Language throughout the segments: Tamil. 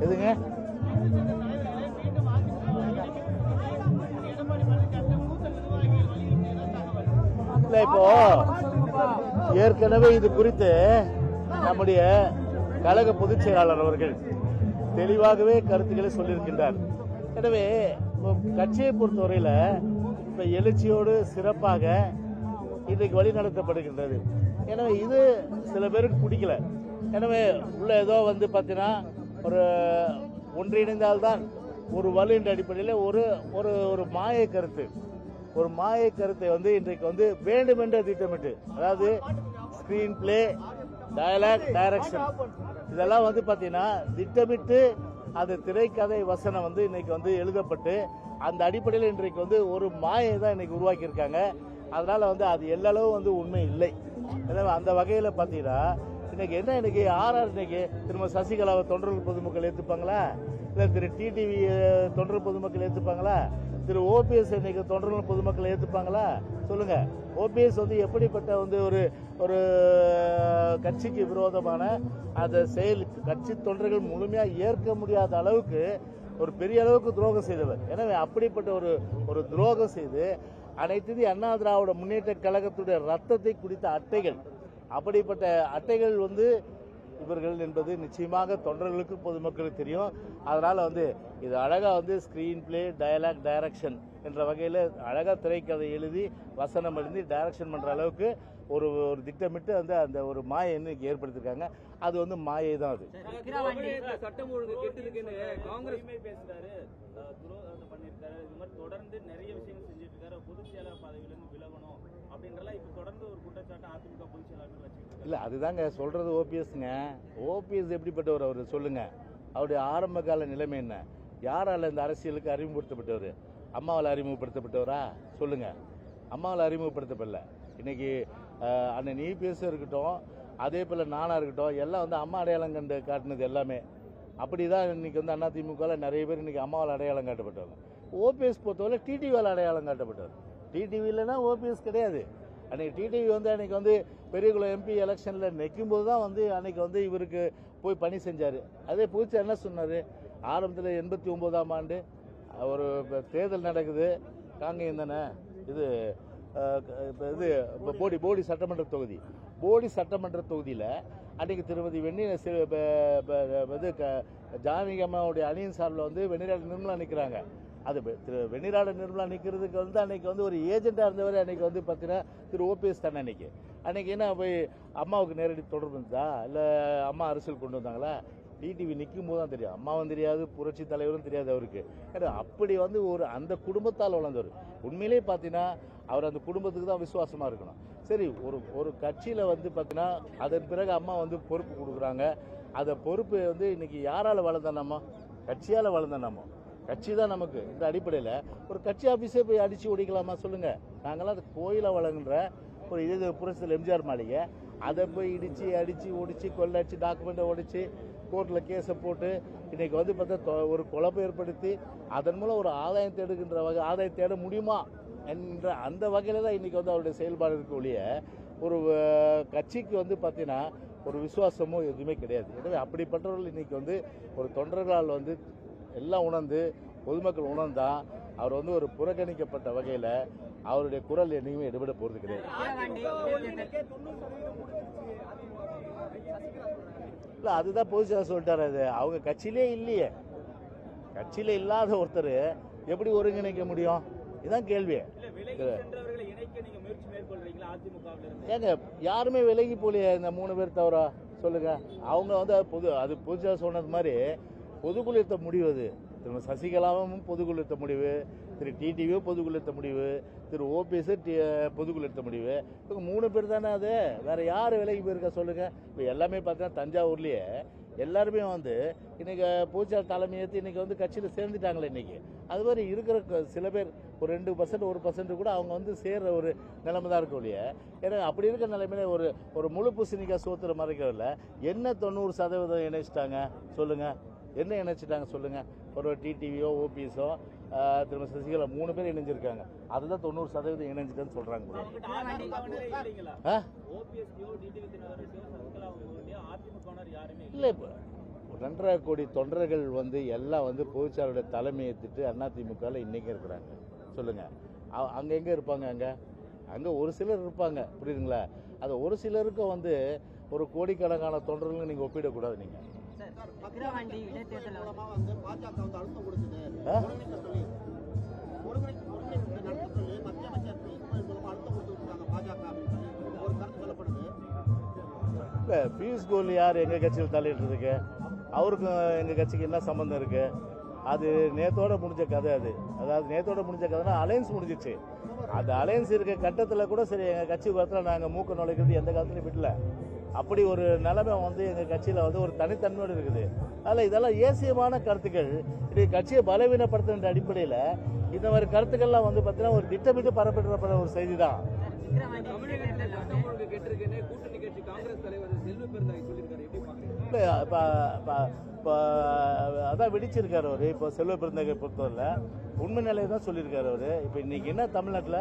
எதுங்க இல்ல இப்போ ஏற்கனவே இது குறித்து நம்முடைய கழக பொதுச் செயலாளர் அவர்கள் தெளிவாகவே கருத்துக்களை சொல்லியிருக்கின்றார். எனவே கட்சியை பொறுத்தவரையில இப்ப எழுச்சியோடு சிறப்பாக இன்றைக்கு வழி நடத்தப்படுகின்றது. எனவே இது சில பேருக்கு பிடிக்கல. எனவே உள்ள ஏதோ பாத்தீங்கன்னா ஒரு ஒன்றிணைந்தால்தான் ஒரு வலு என்ற அடிப்படையில் ஒரு ஒரு மாய கருத்து இன்றைக்கு வேண்டுமென்ற திட்டமிட்டு, அதாவது ஸ்கிரீன் பிளே, டயலாக், டைரக்ஷன் இதெல்லாம் பாத்தீங்கன்னா திட்டமிட்டு அந்த திரைக்கதை வசனம் இன்னைக்கு எழுதப்பட்டு அந்த அடிப்படையில் இன்றைக்கு ஒரு மாயை தான் இன்னைக்கு உருவாக்கி இருக்காங்க. அதனால அது எல்லளவு உண்மை இல்லை. எனவே அந்த வகையில் பாத்தீங்கன்னா இன்னைக்கு ஆர்ஆர் இன்னைக்கு திரும்ப சசிகலாவை தொண்டர்கள் பொதுமக்கள் ஏற்றுப்பாங்களா? இல்லை திரு டிடிவி தொண்டர் பொதுமக்கள் ஏற்றுப்பாங்களா? திரு ஓபிஎஸ் இன்னைக்கு தொண்டர்கள் பொதுமக்கள் ஏற்றுப்பாங்களா? சொல்லுங்க. ஓபிஎஸ் எப்படிப்பட்ட ஒரு கட்சிக்கு விரோதமான அந்த செயல் கட்சி தொண்டர்கள் முழுமையா ஏற்க முடியாத அளவுக்கு ஒரு பெரிய அளவுக்கு துரோகம் செய்தவர். எனவே அப்படிப்பட்ட ஒரு துரோகம் செய்து அனைத்து இந்திய அண்ணா திராவிட முன்னேற்ற கழகத்துடைய ரத்தத்தை குடித்த அட்டைகள், அப்படிப்பட்ட அட்டைகள் இவர்கள் என்பது நிச்சயமாக தொண்டர்களுக்கு பொதுமக்களுக்கு தெரியும். அதனால இது அழகா ஸ்கிரீன் பிளே, டயலாக், டைரக்ஷன் என்ற வகையில் அழகா திரைக்கதை எழுதி வசனம் எழுதி டைரக்ஷன் பண்ற அளவுக்கு ஒரு திட்டமிட்டு அந்த ஒரு மாயை இன்னைக்கு ஏற்படுத்திருக்காங்க. அது மாயை தான். அது சட்டம் ஒழுங்கு கெட்டிருக்குன்னு காங்கிரஸ் பேசுறாரு, பண்ணிருக்காரு. இது மாதிரி தொடர்ந்து நிறைய விஷயங்கள் செஞ்சுட்டு இருக்காரு. பொதுச் செயலாளர் பதவியிலிருந்து விலகணும் அப்படின்றலாம் இப்ப தொடர்ந்து ஒரு குற்றச்சாட்டு அதிமுக பொதுச் செயலாளர் வச்சிருக்காரு. இல்ல அதுதாங்க சொல்றது. ஓபிஎஸ் எப்படிப்பட்டவர் அவர் சொல்லுங்க. அவருடைய ஆரம்ப கால நிலைமை என்ன? யாரால இந்த அரசியலுக்கு அறிமுகப்படுத்தப்பட்டவர்? அம்மாவால் அறிமுகப்படுத்தப்பட்டவரா? சொல்லுங்க. அம்மாவால் அறிமுகப்படுத்தப்படல. இன்னைக்கு அண்ணன் இபிஎஸ் இருக்கட்டும், அதே போல நானா இருக்கட்டும், எல்லாம் அம்மா அடையாளம் கண்டு காட்டினது எல்லாமே. அப்படிதான் இன்னைக்கு அதிமுக நிறைய பேர் இன்னைக்கு அம்மாவால் அடையாளம் காட்டப்பட்டவங்க. ஓபிஎஸ் பொறுத்தவரை டிடிவியால் அடையாளம் காட்டப்பட்டவர். டிடிவி இல்லைன்னா ஓபிஎஸ் கிடையாது. அன்னைக்கு டிடிவி அன்னைக்கு பெரியகுளம் எம்பி எலெக்ஷன்ல நிற்கும் போது தான் அன்னைக்கு இவருக்கு போய் பணி செஞ்சாரு. அதே பூச்சி என்ன சொன்னாரு? ஆரம்பத்தில் 89ஆம் ஆண்டு ஒரு தேர்தல் நடக்குது, காங்கேயம் தானே இது போடி சட்டமன்ற தொகுதி. போடி சட்டமன்ற தொகுதியில் அன்னைக்கு திருமதி ஜானகி அம்மாவுடைய அணியின் சார்பில் வெண்ணிராட நிர்மலா நிற்கிறாங்க. அது வெண்ணிராட நிர்மலா நிற்கிறதுக்கு அன்னைக்கு ஒரு ஏஜென்டா இருந்தவர் அன்னைக்கு பார்த்தீங்கன்னா திரு ஓபிஎஸ் தானே. அன்னைக்கு என்ன போய் அம்மாவுக்கு நேரடி தொடர்பு இருந்ததா? இல்லை அம்மா அரசியல் கொண்டு வந்தாங்களா? டிடிவி நிற்கும் போது தான் தெரியும். அம்மாவும் தெரியாது, புரட்சி தலைவரும் தெரியாது அவருக்கு. அப்படி ஒரு அந்த குடும்பத்தால் வளர்ந்தவர். உண்மையிலே பார்த்தீங்கன்னா அவர் அந்த குடும்பத்துக்கு தான் விசுவாசமா இருக்கணும். சரி, ஒரு கட்சியில பார்த்தீங்கன்னா அதன் பிறகு அம்மா பொறுப்பு கொடுக்குறாங்க. அந்த பொறுப்பு இன்னைக்கு யாரால வளர்ந்தோம்? கட்சியால வளர்ந்தோம். கட்சி தான் நமக்கு. இந்த அடிப்படையில் ஒரு கட்சி ஆபீஸே போய் அடிச்சு ஒடிக்கலாமா? சொல்லுங்க. நாங்களாம் அது கோயில வழங்குற ஒரு இது புரட்சியில் எம்ஜிஆர் மாளிகை, அதை போய் இடிச்சு அடிச்சு ஒடிச்சு கொள்ளடிச்சு டாக்குமெண்ட்டை ஒடிச்சு கோர்ட்டில் கேஸை போட்டு இன்னைக்கு பார்த்தா ஒரு குழப்பம் ஏற்படுத்தி அதன் மூலம் ஒரு ஆதாயம் தேடுகின்ற வகை ஆதாயம் தேட முடியுமா என்ற அந்த வகையில் தான் இன்னைக்கு அவருடைய செயல்பாடு இருக்க ஒழிய ஒரு கட்சிக்கு பார்த்தீங்கன்னா ஒரு விசுவாசமோ எதுவுமே கிடையாது. எனவே அப்படிப்பட்டவர்கள் இன்னைக்கு ஒரு தொண்டர்களால் எல்லாம் உணர்ந்து பொதுமக்கள் உணர்ந்தா அவர் ஒரு புறக்கணிக்கப்பட்ட வகையில் அவருடைய குரல் என்னைக்குமே எடுபட போறது கிடையாது. இல்ல அதுதான் பொதுச்சா சொல்லிட்டாரு. அது அவங்க கட்சியிலே இல்லையே. கட்சியில இல்லாத ஒருத்தர் எப்படி ஒருங்கிணைக்க முடியும்? இதுதான் கேள்வி. ஏங்க யாருமே விலகி போலியே இந்த 3 பேர் தவிர சொல்லுங்க. அவங்க அது பொதுச்சா சொன்னது மாதிரி பொதுக்குழு எடுத்த முடிவு. அது திரு சசிகலாவும் பொதுக்குழு எடுத்த முடிவு, திரு டிடிவியும் பொதுக்குழு எடுத்த முடிவு, திரு ஓபிஎஸ் பொதுக்குழு எடுத்த முடிவு. இவங்க 3 பேர் தானே. அது வேற யாரு விலகி போயிருக்கா சொல்லுங்க. இப்போ எல்லாமே பார்த்தீங்கன்னா தஞ்சாவூர்லயே எல்லாருமே இன்னைக்கு பூச்சார் தலைமையேற்று இன்னைக்கு கட்சியில் சேர்ந்துட்டாங்களே. இன்னைக்கு அது மாதிரி இருக்கிற சில பேர் ஒரு 2% 1% கூட அவங்க சேர்ற ஒரு நிலைமை தான் இருக்கும் இல்லையா. ஏன்னா அப்படி இருக்கிற நிலைமையில ஒரு முழு பூசணிக்காய் சோத்துற மறைக்கிறதுல என்ன 90% இணைச்சிட்டாங்க சொல்லுங்க. என்ன இணைச்சிட்டாங்க சொல்லுங்க. ஒரு டிடிவியோ ஓபிஎஸோ திரும்ப சசிகலா 3 பேர் இணைஞ்சிருக்காங்க. அதுதான் 90% இணைஞ்சிட்டேன்னு சொல்றாங்க. அதிமுக யாருமே இல்லை 2.5 கோடி தொண்டர்கள் வந்து எல்லாம் வந்து பொதுச்சாளருடைய தலைமை ஏற்றுட்டு அதிமுகவில் இன்னைக்கு இருக்கிறாங்க. சொல்லுங்க, அங்கே எங்கே இருப்பாங்க? அங்கே ஒரு சிலர் இருப்பாங்க, புரியுதுங்களா? அது ஒரு சிலருக்கும் வந்து ஒரு கோடிக்கணக்கான தொண்டர்களும் நீங்கள் ஒப்பிடக்கூடாது. நீங்கள் இல்லை, பியூஷ் கோயல் யார் எங்கள் கட்சியில் தலையிட்டுருக்கு? அவருக்கும் எங்கள் கட்சிக்கு என்ன சம்மந்தம் இருக்கு? அது நேத்தோட முடிஞ்ச கதை. அதாவது நேத்தோட முடிஞ்ச கதைனா அலையன்ஸ் முடிஞ்சிச்சு. அந்த அலையன்ஸ் இருக்க கட்டத்தில் கூட சரி எங்கள் கட்சி பார்த்துல நாங்கள் மூக்க நுழைக்கிறது எந்த காலத்துலையும் விடல. அப்படி ஒரு நிலைமை வந்து எங்கள் கட்சியில் வந்து ஒரு தனித்தன்மையோடு இருக்குது. அதில் இதெல்லாம் ஏசியமான கருத்துக்கள். இது கட்சியை பலவீனப்படுத்துகின்ற அடிப்படையில் இந்த மாதிரி கருத்துக்கள்லாம் வந்து பார்த்தீங்கன்னா ஒரு திட்டமிட்டு பரப்பப்படுற ஒரு செய்தி தான். அதான் வெடிச்சிருக்காரு அவரு. இப்போ செல்வ பெருந்தகை பொறுத்தவரை உண்மை நிலையை தான் சொல்லியிருக்காரு அவரு. இப்போ இன்னைக்கு என்ன தமிழ்நாட்டில்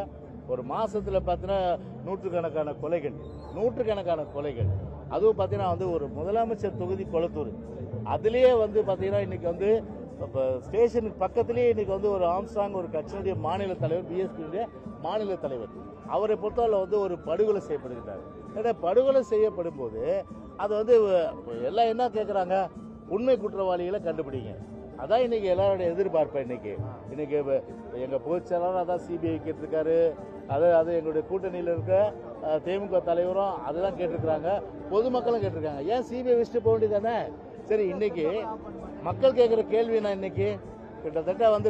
ஒரு மாசத்துல பார்த்தீங்கன்னா நூற்றுக்கணக்கான கொலைகள். அதுவும் பார்த்தீங்கன்னா வந்து ஒரு முதலமைச்சர் தொகுதி கொளத்தூர், அதுலேயே வந்து பார்த்தீங்கன்னா இன்னைக்கு வந்து இப்போ ஸ்டேஷனுக்கு பக்கத்திலேயே இன்னைக்கு வந்து ஒரு ஆம்ஸ்ட்ராங் ஒரு கட்சியினுடைய மாநில தலைவர், பிஎஸ்பியுடைய மாநில தலைவர், அவரை பொறுத்தவரை வந்து ஒரு படுகொலை செய்யப்படுகிறார். ஏன்னா படுகொலை செய்யப்படும் போது அது வந்து எல்லாம் என்ன கேட்குறாங்க? உண்மை குற்றவாளிகளை கண்டுபிடிங்க. அதான் இன்னைக்கு எல்லாருடைய எதிர்பார்ப்பு. இன்னைக்கு எங்கள் பொதுச் செயலாளர் அதான் சிபிஐ கேட்டிருக்காரு. அது எங்களுடைய கூட்டணியில் இருக்க திமுக தலைவரும் அதுதான் கேட்டிருக்கிறாங்க, பொதுமக்களும் கேட்டிருக்காங்க. ஏன் சிபிஐ வச்சுட்டு போக வேண்டியதானே? சரி, இன்னைக்கு மக்கள் கேட்குற கேள்வி என்ன? இன்னைக்கு கிட்டத்தட்ட வந்து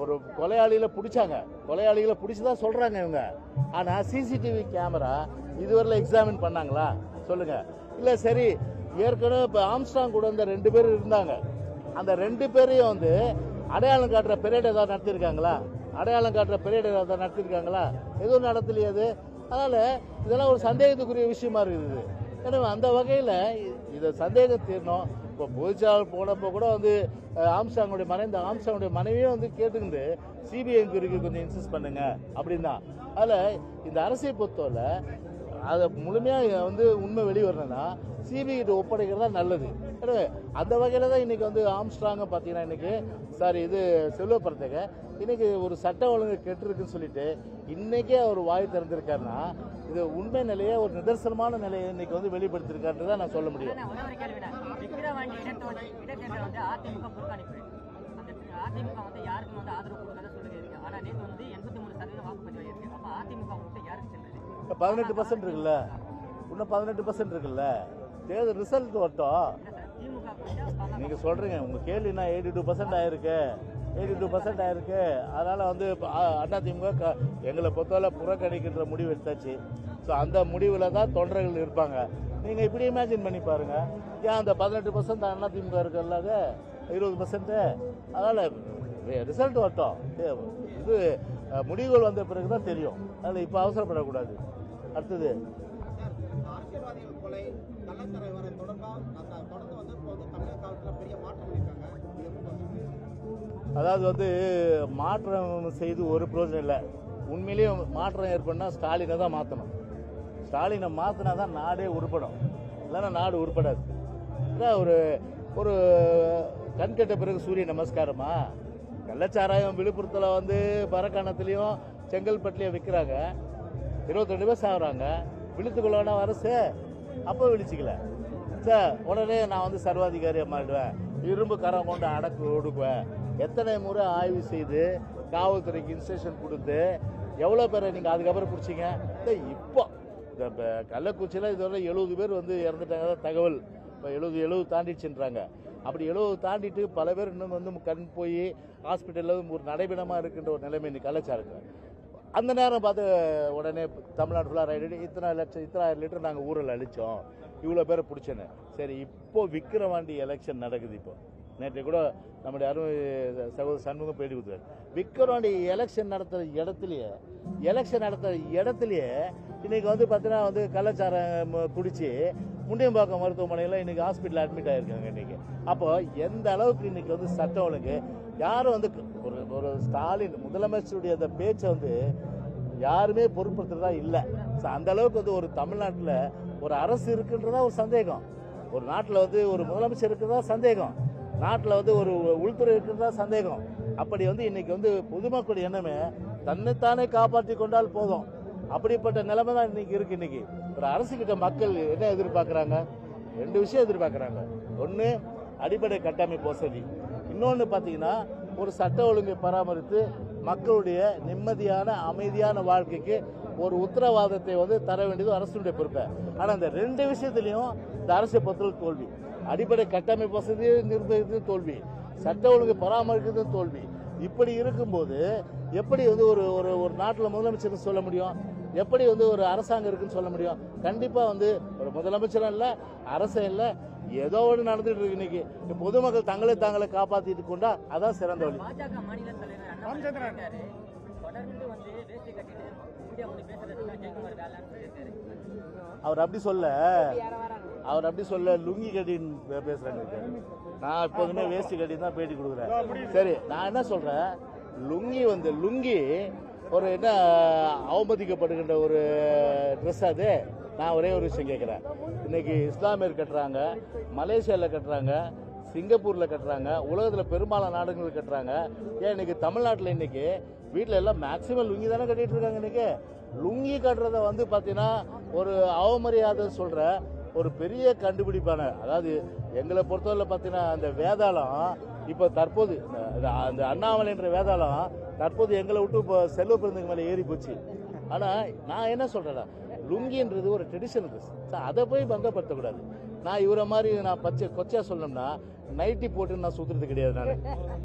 ஒரு கொலையாளிகளை பிடிச்சி தான் சொல்றாங்க இவங்க. ஆனா சிசிடிவி கேமரா இதுவரையில எக்ஸாமின் பண்ணாங்களா? சொல்லுங்க. இல்ல சரி, ஏற்கனவே இப்போ ஆம்ஸ்ட்ராங் கூட இந்த 2 பேர் இருந்தாங்க. அந்த 2 பேரையும் வந்து அடையாளம் காட்டுற பெரேட் ஏதாவது நடத்திருக்காங்களா? எதுவும் நடத்தலையே. அது அதனால இதெல்லாம் ஒரு சந்தேகத்துக்குரிய விஷயமா இருக்குது. எனவே அந்த வகையில் இதை சந்தேகம் தீரணும். இப்போ பொதுச்சாளர் போனப்போ கூட வந்து ஆம்ஸ்ட்ராங்குடைய மனைவியும் வந்து கேட்டுக்கிட்டு சிபிஐ என்கொயரிக்கு கொஞ்சம் இன்சிஸ்ட் பண்ணுங்க அப்படின்னா, அதில் இந்த அரசியல் பொறுத்தவரை அதை முழுமையாக வந்து உண்மை வெளிவரணும்னா சிபிஐ கிட்ட ஒப்படைக்கிறதா நல்லது. எனவே அந்த வகையில் தான் இன்னைக்கு வந்து ஆம்ஸ்ட்ராங்க பார்த்தீங்கன்னா இன்னைக்கு செல்வ பெருந்தகை இன்னைக்கு ஒரு சட்ட ஒழுங்கு கெட்டிருக்குன்னு சொல்லிட்டு இன்னைக்கே அவர் வாய் திறந்திருக்காருன்னா இது உண்மை நிலையை, ஒரு நிதர்சனமான நிலையை இன்னைக்கு வந்து வெளிப்படுத்திருக்காருன்னு தான் நான் சொல்ல முடியும். இப்போ 18% இருக்குல்ல, இன்னும் 18% இருக்குல்ல, தேர்தல் ரிசல்ட் வரட்டும். நீங்க சொல்றீங்க உங்க கேள்வினா 82% ஆயிருக்கு. அதனால வந்து அதிமுக எங்களை பொறுத்தவரை புறக்கணிக்கின்ற முடிவு எடுத்தாச்சு. ஸோ அந்த முடிவில் தான் தொண்டர்கள் இருப்பாங்க. நீங்க இப்படி இமேஜின் பண்ணி பாருங்க. ஏன் அந்த 18% அதிமுக இருக்குல்ல, 20%. அதனால ரிசல்ட் வரட்டும், இது முடிவுகள் வந்த பிறகுதான் தெரியும். அதில் இப்போ அவசரப்படக்கூடாது. அடுத்தது அதாவது வந்து மாற்றம் செய்து ஒரு பிரயோஜனம் இல்லை. உண்மையிலேயே மாற்றம் ஏற்படுனா ஸ்டாலினை தான் மாற்றணும். ஸ்டாலினை மாற்றினா தான் நாடே உருப்படும், இல்லைன்னா நாடு உருப்படாது. இதான் ஒரு கண் கெட்ட பிறகு சூரிய நமஸ்காரமா? கள்ளச்சாராயம் விழுப்புரத்தில் வந்து மரக்காணத்துலேயும் செங்கல்பட்டுலையும் விற்கிறாங்க, 22 பேர் சாகுறாங்க. விழுத்துக்குள்ளோன்னா அரசு அப்போ விழிச்சிக்கல சார், உடனே நான் வந்து சர்வாதிகாரியாக மாறிடுவேன், இரும்பு கரம் கொண்டு அடக்கு ஒடுக்குவேன். எத்தனை முறை ஆய்வு செய்து காவல்துறைக்கு இன்ஸ்ட்ரக்ஷன் கொடுத்து எவ்வளோ பேரை நீங்கள் அதுக்கப்புறம் பிடிச்சிங்க? இப்போ இந்த கள்ளக்குறிச்சியில் இதுவரை 70 பேர் வந்து இறந்துட்டாங்க தகவல். இப்போ 70 தாண்டிடுச்சுன்றாங்க. அப்படி 70 தாண்டிட்டு பல பேர் இன்னும் வந்து கண் போய் ஹாஸ்பிட்டலில் ஒரு நடைபெணமாக இருக்கின்ற ஒரு நிலைமை இன்னைக்கு கள்ளச்சாரத்தில். அந்த நேரம் பார்த்து உடனே தமிழ்நாடு ஃபுல்லாக ரைடு, இத்தனை ஆயிரம் லிட்டர் நாங்கள் ஊரில் அழித்தோம், இவ்வளோ பேரை பிடிச்சேன்னு. சரி, இப்போ விக்கிரவாண்டி எலெக்ஷன் நடக்குது. இப்போ நேற்று கூட நம்முடைய அருமை சகோதரர் சண்முகம் பேட்டி கொடுத்தாரு. விக்கிரவாண்டி எலெக்ஷன் நடத்துகிற இடத்துலையே இன்னைக்கு வந்து பார்த்தீங்கன்னா வந்து கள்ளச்சாரம் குடிச்சு முண்டியம்பாக்கம் மருத்துவமனையில் இன்னைக்கு ஹாஸ்பிட்டல் அட்மிட் ஆகிருக்காங்க இன்னைக்கு. அப்போ எந்த அளவுக்கு இன்னைக்கு வந்து சட்டம் ஒழுங்கு யாரும் வந்து ஒரு ஸ்டாலின் முதலமைச்சருடைய அந்த பேச்சை வந்து யாருமே பொருட்படுத்துறதா இல்லை. அந்த அளவுக்கு வந்து ஒரு தமிழ்நாட்டில் ஒரு அரசு இருக்குன்றதா ஒரு சந்தேகம். ஒரு நாட்டில் வந்து ஒரு முதலமைச்சர் இருக்கிறதா சந்தேகம், நாட்டில் வந்து ஒரு உள்துறை இருக்கிறதா சந்தேகம். அப்படி வந்து இன்னைக்கு வந்து பொதுமக்களுடைய எண்ணமே தன்னைத்தானே காப்பாற்றி கொண்டால் போதும், அப்படிப்பட்ட நிலைமை தான் இன்னைக்கு இருக்கு. இன்னைக்கு ஒரு அரசு கிட்ட மக்கள் என்ன எதிர்பார்க்குறாங்க? 2 விஷயம் எதிர்பார்க்குறாங்க. ஒன்று அடிப்படை கட்டமைப்பு வசதி, இன்னொன்று பார்த்தீங்கன்னா ஒரு சட்ட ஒழுங்கை பராமரித்து மக்களுடைய நிம்மதியான அமைதியான வாழ்க்கைக்கு ஒரு உத்தரவாதத்தை வந்து தர வேண்டியது அரசுடைய பொறுப்பு. ஆனால் இந்த 2 விஷயத்திலையும் இந்த அரசை பொறுத்தவரை தோல்வி. அடிப்படை கட்டமைப்பு வசதியை நிர்வகிக்கிறது தோல்வி, சட்ட ஒழுங்கை பராமரிக்கிறது தோல்வி. இப்படி இருக்கும்போது எப்படி வந்து ஒரு ஒரு ஒரு நாட்டில் முதலமைச்சர் சொல்ல முடியும்? எப்படி வந்து ஒரு அரசாங்கம் இருக்குன்னு சொல்ல முடியும்? கண்டிப்பா வந்து ஒரு முதலமைச்சரும் இல்லை, அரசும் இல்லை, ஏதோ ஒன்று நடந்துட்டு இருக்கு. இன்னைக்கு பொதுமக்கள் தாங்களே காப்பாத்திட்டு கொண்டா அதான் சிறந்த வழி. பாஜக மாநில தலைவர் அண்ணாமலை இருக்காரு, தொடர்ந்து வந்து வேஷ்டி கட்டிட்டு இந்தியா வந்து பேசுறதுக்கு ஜெயக்குமார் வேலைன்னு சொல்லியிருக்காரு. அவர் அப்படி சொல்ல லுங்கி கட்டின்னு பேசுறாங்க. நான் எப்போதுமே வேஷ்டி கட்டி தான் பேட்டி கொடுக்குறேன். சரி, நான் என்ன சொல்றேன், லுங்கி ஒரு என்ன அவமதிக்கப்படுகின்ற ஒரு ட்ரெஸ் அது. நான் ஒரே ஒரு விஷயம் கேட்குறேன், இன்னைக்கு இஸ்லாமியர் கட்டுறாங்க, மலேசியாவில் கட்டுறாங்க, சிங்கப்பூரில் கட்டுறாங்க, உலகத்தில் பெரும்பாலான நாடுகள் கட்டுறாங்க. ஏன் இன்னைக்கு தமிழ்நாட்டில் இன்னைக்கு வீட்டில் எல்லாம் மேக்சிமம் லுங்கி தானே கட்டிட்டு இருக்காங்க. இன்னைக்கு லுங்கி கட்டுறத வந்து பார்த்தீங்கன்னா ஒரு அவமரியாதை சொல்கிற ஒரு பெரிய கண்டுபிடிப்பான, அதாவது எங்களை பொறுத்தவரை பார்த்தீங்கன்னா அந்த வேதாளம் இப்போ தற்போது அந்த அண்ணாமலைன்ற வேதாளம் தற்போது எங்களை விட்டு இப்போ செல்வ பிறந்தங்க மேலே ஏறி போச்சு. ஆனால் நான் என்ன சொல்கிறேன்னா, லுங்கின்றது ஒரு ட்ரெடிஷனல் ட்ரெஸ், அதை போய் பங்கப்படுத்தக்கூடாது. நான் இவரை மாதிரி நான் கொச்சையாக சொல்லணும்னா நைட்டி போட்டு நான் சுற்றுறது கிடையாது நான்.